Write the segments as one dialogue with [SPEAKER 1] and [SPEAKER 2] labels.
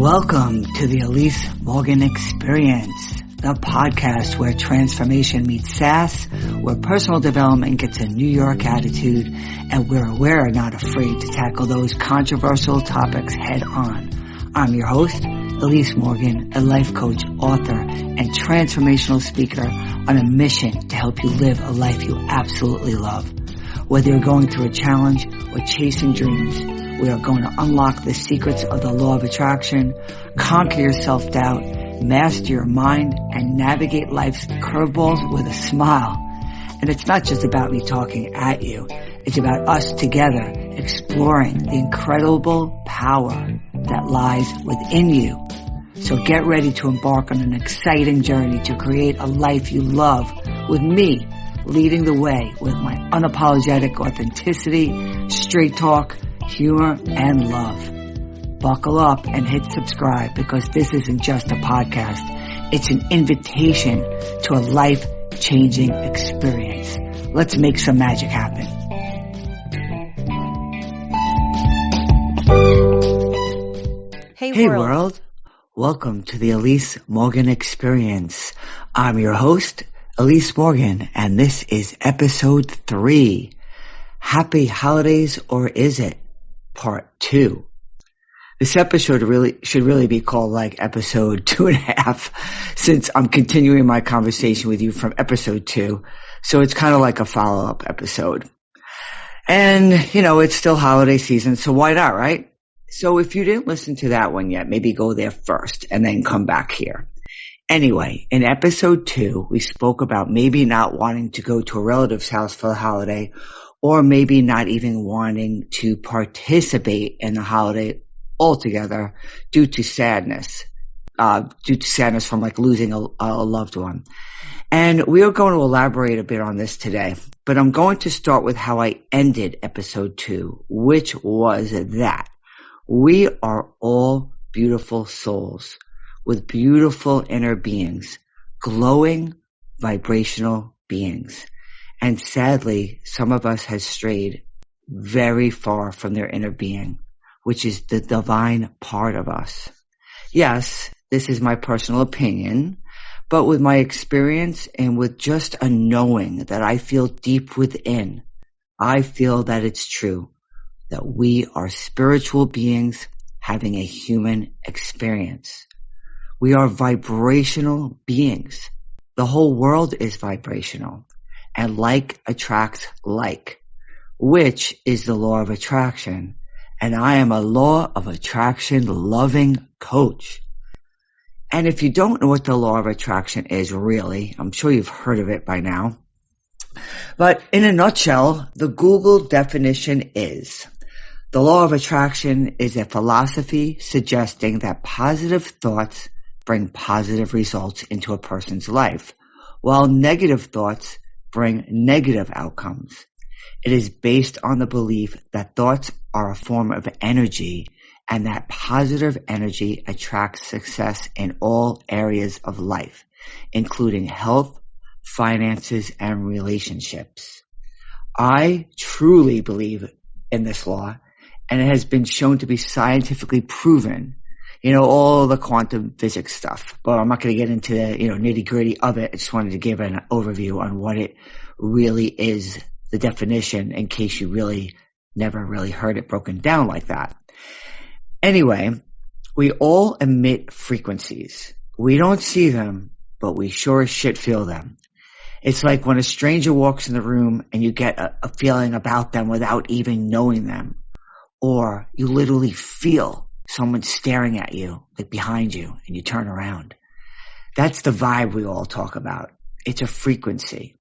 [SPEAKER 1] Welcome to the Elise Morgan Experience, the podcast where transformation meets sass, where personal development gets a New York attitude, and where we're not afraid to tackle those controversial topics head on. I'm your host, Elise Morgan, a life coach, author, and transformational speaker on a mission to help you live a life you absolutely love. Whether you're going through a challenge or chasing dreams, we are going to unlock the secrets of the law of attraction, conquer your self-doubt, master your mind, and navigate life's curveballs with a smile. And it's not just about me talking at you. It's about us together exploring the incredible power that lies within you. So get ready to embark on an exciting journey to create a life you love with me leading the way with my unapologetic authenticity, straight talk, humor, and love. Buckle up and hit subscribe because this isn't just a podcast. It's an invitation to a life-changing experience. Let's make some magic happen. Hey world. Welcome to the Elise Morgan Experience. I'm your host, Elise Morgan, and this is episode 3. Happy holidays, or is it? Part 2. This episode should really be called like episode 2.5, since I'm continuing my conversation with you from episode 2. So it's kind of like a follow-up episode. And, it's still holiday season, so why not, right? So if you didn't listen to that one yet, maybe go there first and then come back here. Anyway, in episode 2, we spoke about maybe not wanting to go to a relative's house for the holiday, or maybe not even wanting to participate in the holiday altogether due to sadness from like losing a loved one. And we are going to elaborate a bit on this today, but I'm going to start with how I ended episode 2, which was that we are all beautiful souls with beautiful inner beings, glowing vibrational beings. And sadly, some of us has strayed very far from their inner being, which is the divine part of us. Yes, this is my personal opinion, but with my experience and with just a knowing that I feel deep within, I feel that it's true, that we are spiritual beings having a human experience. We are vibrational beings. The whole world is vibrational. And like attracts like, which is the law of attraction. And I am a law of attraction loving coach. And if you don't know what the law of attraction is really, I'm sure you've heard of it by now. But in a nutshell, the Google definition is, the law of attraction is a philosophy suggesting that positive thoughts bring positive results into a person's life, while negative thoughts bring negative outcomes. It is based on the belief that thoughts are a form of energy and that positive energy attracts success in all areas of life, including health, finances, and relationships. I truly believe in this law, and it has been shown to be scientifically proven. All the quantum physics stuff, but I'm not going to get into the, nitty gritty of it. I just wanted to give an overview on what it really is, the definition, in case you really never really heard it broken down like that. Anyway, we all emit frequencies. We don't see them, but we sure as shit feel them. It's like when a stranger walks in the room and you get a feeling about them without even knowing them, or you literally feel someone staring at you, like behind you, and you turn around. That's the vibe we all talk about. It's a frequency.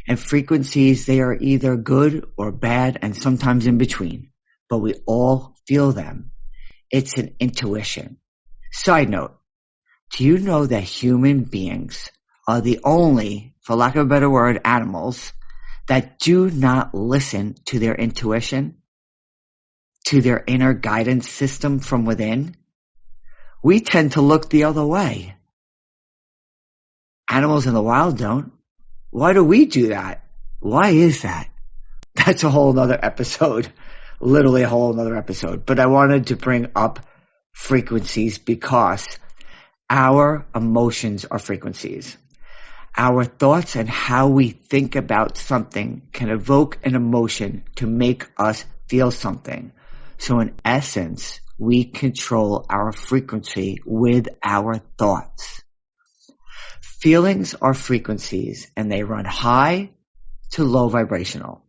[SPEAKER 1] And frequencies, they are either good or bad and sometimes in between, but we all feel them. It's an intuition. Side note, do you know that human beings are the only, for lack of a better word, animals that do not listen to their intuition? To their inner guidance system from within? We tend to look the other way. Animals in the wild don't. Why do we do that? Why is that? That's a whole nother episode. Literally a whole nother episode. But I wanted to bring up frequencies because our emotions are frequencies. Our thoughts and how we think about something can evoke an emotion to make us feel something. So in essence, we control our frequency with our thoughts. Feelings are frequencies and they run high to low vibrational.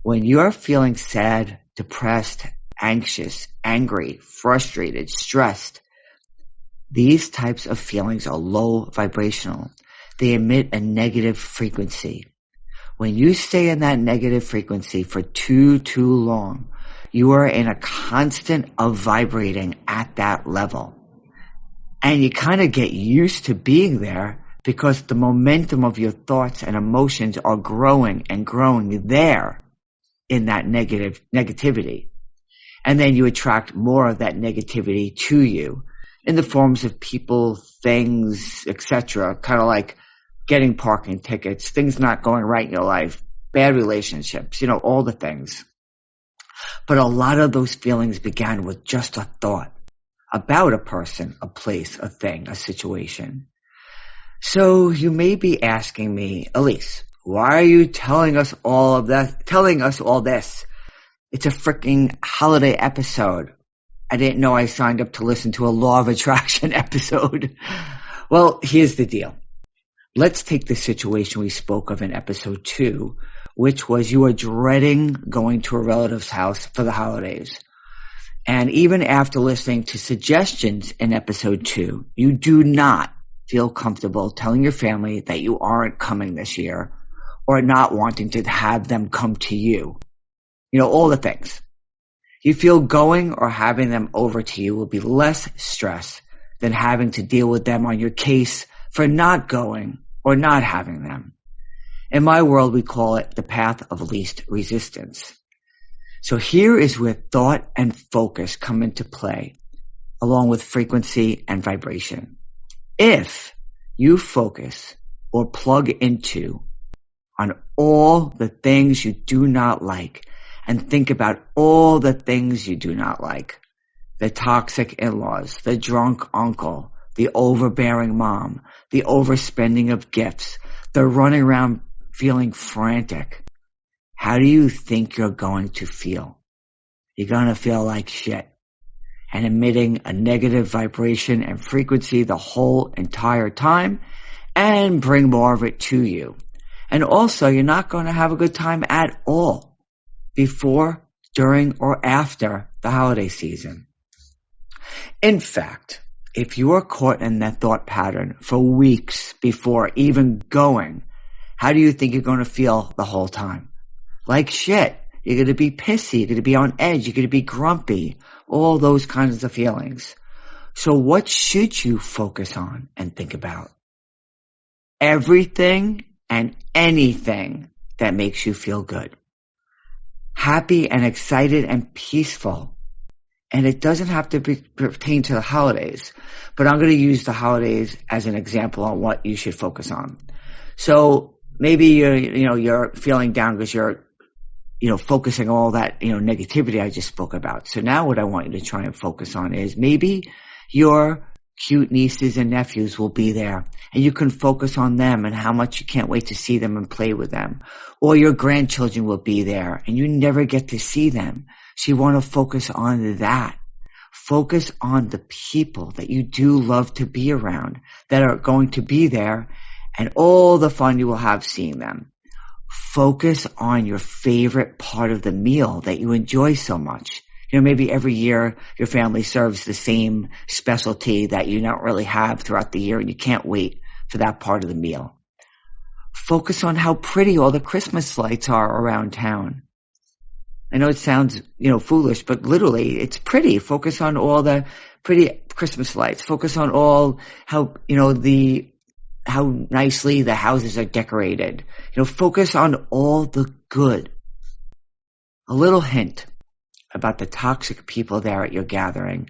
[SPEAKER 1] When you're feeling sad, depressed, anxious, angry, frustrated, stressed, these types of feelings are low vibrational. They emit a negative frequency. When you stay in that negative frequency for too long, you are in a constant of vibrating at that level. And you kind of get used to being there because the momentum of your thoughts and emotions are growing and growing there in that negativity. And then you attract more of that negativity to you in the forms of people, things, etc. Kind of like getting parking tickets, things not going right in your life, bad relationships, all the things. But a lot of those feelings began with just a thought about a person, a place, a thing, a situation. So you may be asking me, Elise, why are you telling us all this? It's a freaking holiday episode. I didn't know I signed up to listen to a Law of Attraction episode. Well, here's the deal. Let's take the situation we spoke of in episode 2, which was you are dreading going to a relative's house for the holidays. And even after listening to suggestions in episode 2, you do not feel comfortable telling your family that you aren't coming this year or not wanting to have them come to you. All the things. You feel going or having them over to you will be less stress than having to deal with them on your case for not going or not having them. In my world, we call it the path of least resistance. So here is where thought and focus come into play, along with frequency and vibration. If you focus or plug into on all the things you do not like and think about all the things you do not like, the toxic in-laws, the drunk uncle, the overbearing mom, the overspending of gifts, the running around feeling frantic, how do you think you're going to feel? You're going to feel like shit and emitting a negative vibration and frequency the whole entire time and bring more of it to you. And also, you're not going to have a good time at all before, during, or after the holiday season. In fact, if you are caught in that thought pattern for weeks before even going, how do you think you're going to feel the whole time? Like shit. You're going to be pissy. You're going to be on edge. You're going to be grumpy. All those kinds of feelings. So what should you focus on and think about? Everything and anything that makes you feel good. Happy and excited and peaceful. And it doesn't have to pertain to the holidays, but I'm going to use the holidays as an example on what you should focus on. So maybe you're feeling down because you're focusing all that, negativity I just spoke about. So now what I want you to try and focus on is maybe your cute nieces and nephews will be there and you can focus on them and how much you can't wait to see them and play with them. Or your grandchildren will be there and you never get to see them. So you want to focus on that. Focus on the people that you do love to be around that are going to be there and all the fun you will have seeing them. Focus on your favorite part of the meal that you enjoy so much. Maybe every year your family serves the same specialty that you don't really have throughout the year and you can't wait for that part of the meal. Focus on how pretty all the Christmas lights are around town. I know it sounds, foolish, but literally it's pretty. Focus on all the pretty Christmas lights. Focus on all how nicely the houses are decorated. Focus on all the good. A little hint about the toxic people there at your gathering,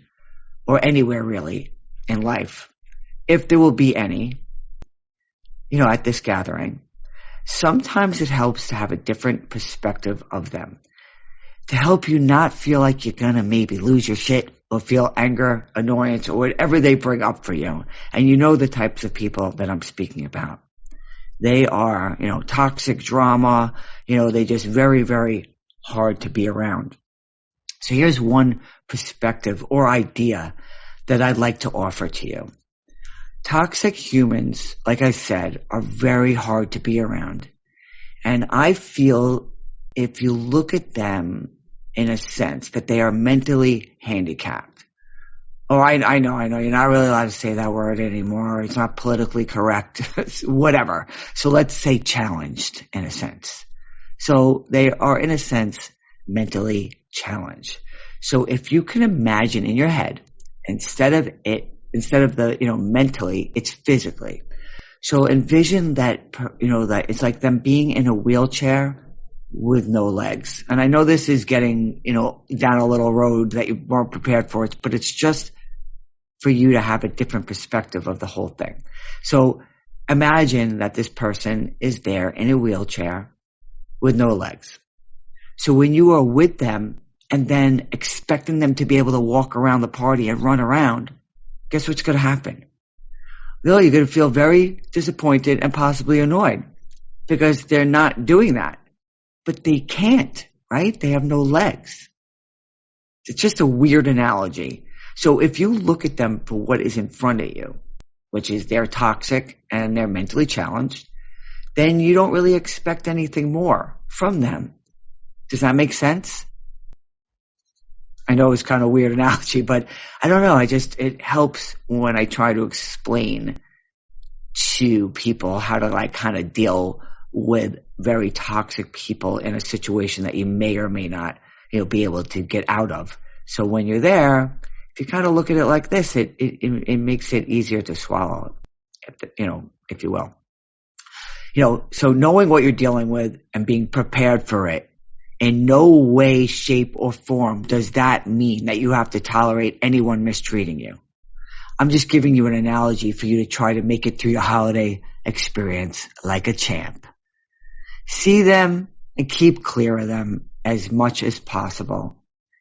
[SPEAKER 1] or anywhere really in life, if there will be any, at this gathering. Sometimes it helps to have a different perspective of them, to help you not feel like you're gonna maybe lose your shit or feel anger, annoyance, or whatever they bring up for you. And you know the types of people that I'm speaking about. They are, toxic drama. They just very, very hard to be around. So here's one perspective or idea that I'd like to offer to you. Toxic humans, like I said, are very hard to be around. And I feel if you look at them in a sense that they are mentally handicapped. Oh, I know. You're not really allowed to say that word anymore. It's not politically correct. Whatever. So let's say challenged in a sense. So they are in a sense mentally challenged. So if you can imagine in your head, instead of the, mentally, it's physically. So envision that, that it's like them being in a wheelchair with no legs. And I know this is getting, down a little road that you weren't prepared for, but it's just for you to have a different perspective of the whole thing. So imagine that this person is there in a wheelchair with no legs. So when you are with them and then expecting them to be able to walk around the party and run around, guess what's going to happen? Well, you're going to feel very disappointed and possibly annoyed because they're not doing that. But they can't, right? They have no legs. It's just a weird analogy. So if you look at them for what is in front of you, which is they're toxic and they're mentally challenged, then you don't really expect anything more from them. Does that make sense? I know it's kind of a weird analogy, but I don't know. It helps when I try to explain to people how to kind of deal with very toxic people in a situation that you may or may not, be able to get out of. So when you're there, if you kind of look at it like this, it makes it easier to swallow, if you will. So knowing what you're dealing with and being prepared for it, in no way, shape, or form does that mean that you have to tolerate anyone mistreating you. I'm just giving you an analogy for you to try to make it through your holiday experience like a champ. See them and keep clear of them as much as possible.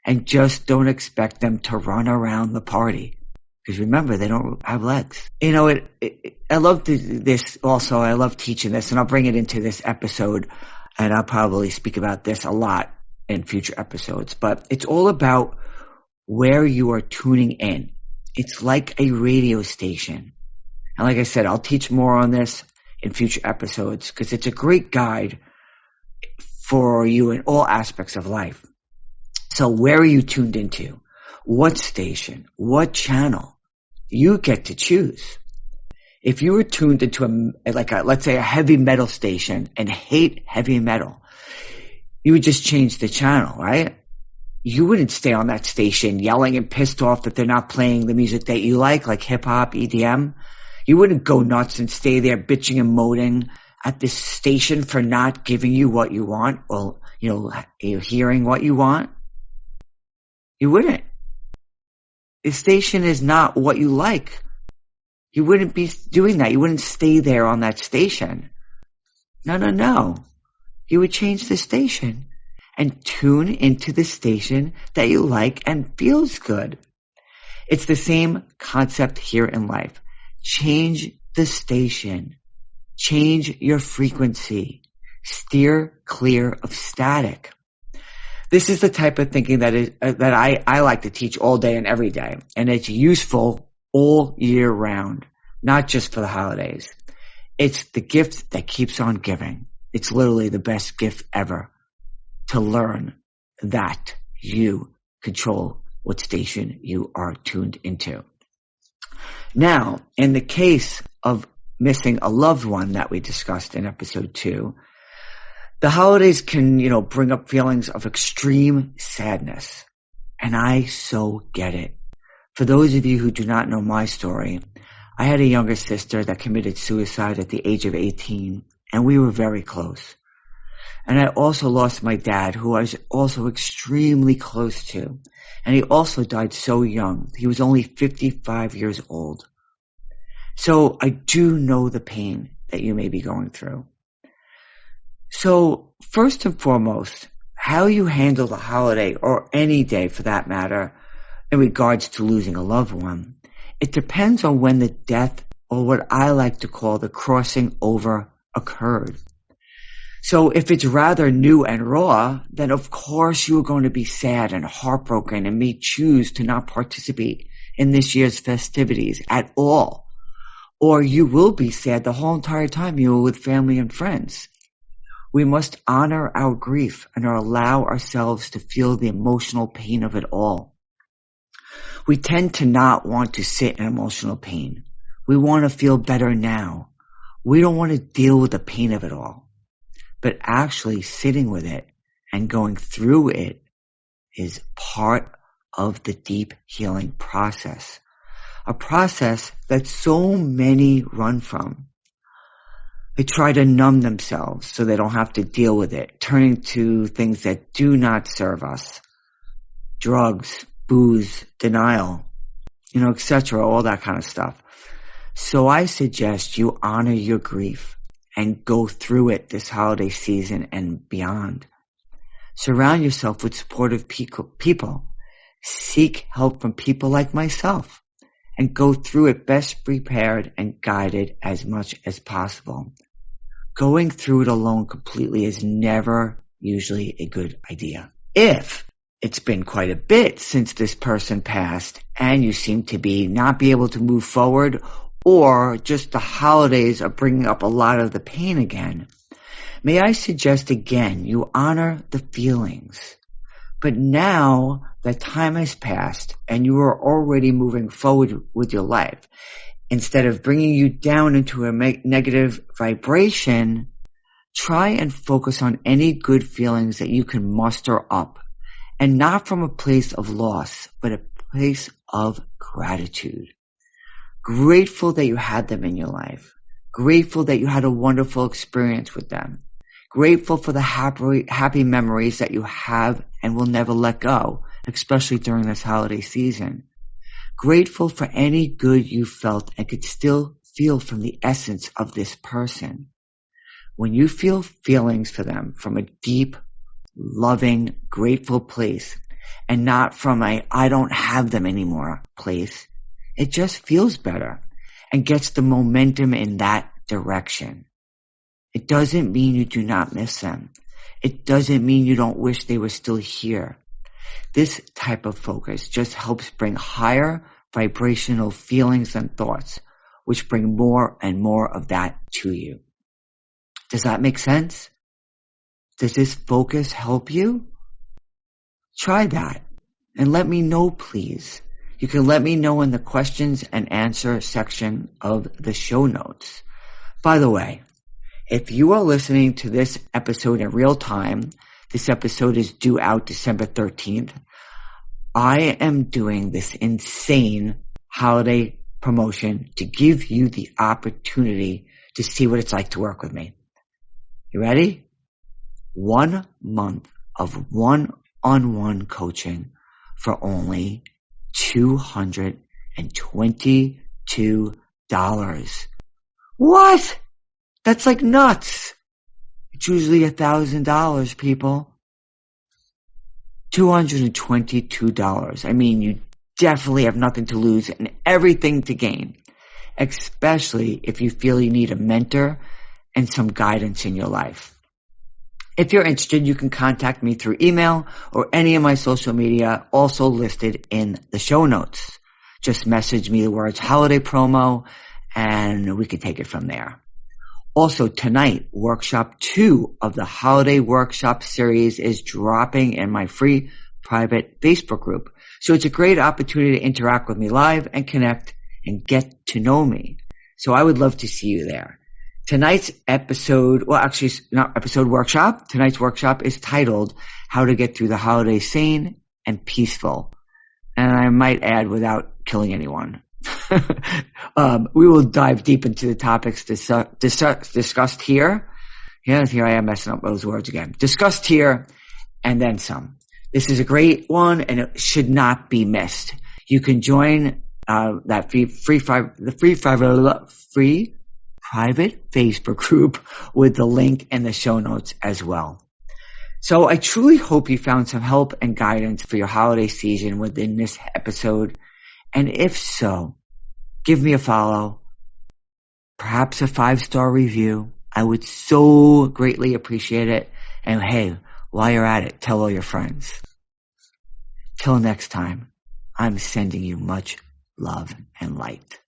[SPEAKER 1] And just don't expect them to run around the party. Because remember, they don't have legs. I love this also. I love teaching this, and I'll bring it into this episode. And I'll probably speak about this a lot in future episodes. But it's all about where you are tuning in. It's like a radio station. And like I said, I'll teach more on this in future episodes because it's a great guide for you in all aspects of life. So where are you tuned into? What station? What channel? You get to choose. If you were tuned into let's say a heavy metal station and hate heavy metal, you would just change the channel, right? You wouldn't stay on that station yelling and pissed off that they're not playing the music that you like hip hop, EDM. You wouldn't go nuts and stay there bitching and moaning at this station for not giving you what you want or, hearing what you want. You wouldn't. The station is not what you like. You wouldn't be doing that. You wouldn't stay there on that station. No. You would change the station and tune into the station that you like and feels good. It's the same concept here in life. Change the station. Change your frequency. Steer clear of static. This is the type of thinking that I like to teach all day and every day. And it's useful all year round, not just for the holidays. It's the gift that keeps on giving. It's literally the best gift ever to learn that you control what station you are tuned into. Now, in the case of missing a loved one that we discussed in episode 2, the holidays can, bring up feelings of extreme sadness. And I so get it. For those of you who do not know my story, I had a younger sister that committed suicide at the age of 18, and we were very close. And I also lost my dad, who I was also extremely close to. And he also died so young. He was only 55 years old. So I do know the pain that you may be going through. So first and foremost, how you handle the holiday, or any day for that matter, in regards to losing a loved one. It depends on when the death, or what I like to call the crossing over, occurred. So if it's rather new and raw, then of course you are going to be sad and heartbroken and may choose to not participate in this year's festivities at all. Or you will be sad the whole entire time you were with family and friends. We must honor our grief and allow ourselves to feel the emotional pain of it all. We tend to not want to sit in emotional pain. We want to feel better now. We don't want to deal with the pain of it all. But actually sitting with it and going through it is part of the deep healing process. A process that so many run from. They try to numb themselves so they don't have to deal with it, turning to things that do not serve us. Drugs, booze, denial, etc., all that kind of stuff. So I suggest you honor your grief and go through it this holiday season and beyond. Surround yourself with supportive people. Seek help from people like myself and go through it best prepared and guided as much as possible. Going through it alone completely is never usually a good idea. If it's been quite a bit since this person passed and you seem to not be able to move forward, or just the holidays are bringing up a lot of the pain again, may I suggest again you honor the feelings. But now that time has passed and you are already moving forward with your life, instead of bringing you down into a negative vibration, try and focus on any good feelings that you can muster up, and not from a place of loss, but a place of gratitude. Grateful that you had them in your life. Grateful that you had a wonderful experience with them. Grateful for the happy memories that you have and will never let go, especially during this holiday season. Grateful for any good you felt and could still feel from the essence of this person. When you feel feelings for them from a deep, loving, grateful place, and not from a I don't have them anymore place, it just feels better and gets the momentum in that direction. It doesn't mean you do not miss them. It doesn't mean you don't wish they were still here. This type of focus just helps bring higher vibrational feelings and thoughts, which bring more and more of that to you. Does that make sense? Does this focus help you? Try that and let me know, please. You can let me know in the questions and answer section of the show notes. By the way, if you are listening to this episode in real time, this episode is due out December 13th. I am doing this insane holiday promotion to give you the opportunity to see what it's like to work with me. You ready? 1 month of one-on-one coaching for only $222. What? That's like nuts. It's usually $1,000, people. $222. I mean, you definitely have nothing to lose and everything to gain, especially if you feel you need a mentor and some guidance in your life. If you're interested, you can contact me through email or any of my social media, also listed in the show notes. Just message me the words holiday promo and we can take it from there. Also tonight, workshop 2 of the holiday workshop series is dropping in my free private Facebook group. So it's a great opportunity to interact with me live and connect and get to know me. So I would love to see you there. Tonight's episode, workshop. Tonight's workshop is titled How to Get Through the Holiday Sane and Peaceful. And I might add, without killing anyone. We will dive deep into the topics discussed here. Yes, here I am messing up those words again. Discussed here and then some. This is a great one and it should not be missed. You can join that free private Facebook group with the link in the show notes as well. So I truly hope you found some help and guidance for your holiday season within this episode. And if so, give me a follow, perhaps a 5-star review. I would so greatly appreciate it. And hey, while you're at it, tell all your friends. Till next time, I'm sending you much love and light.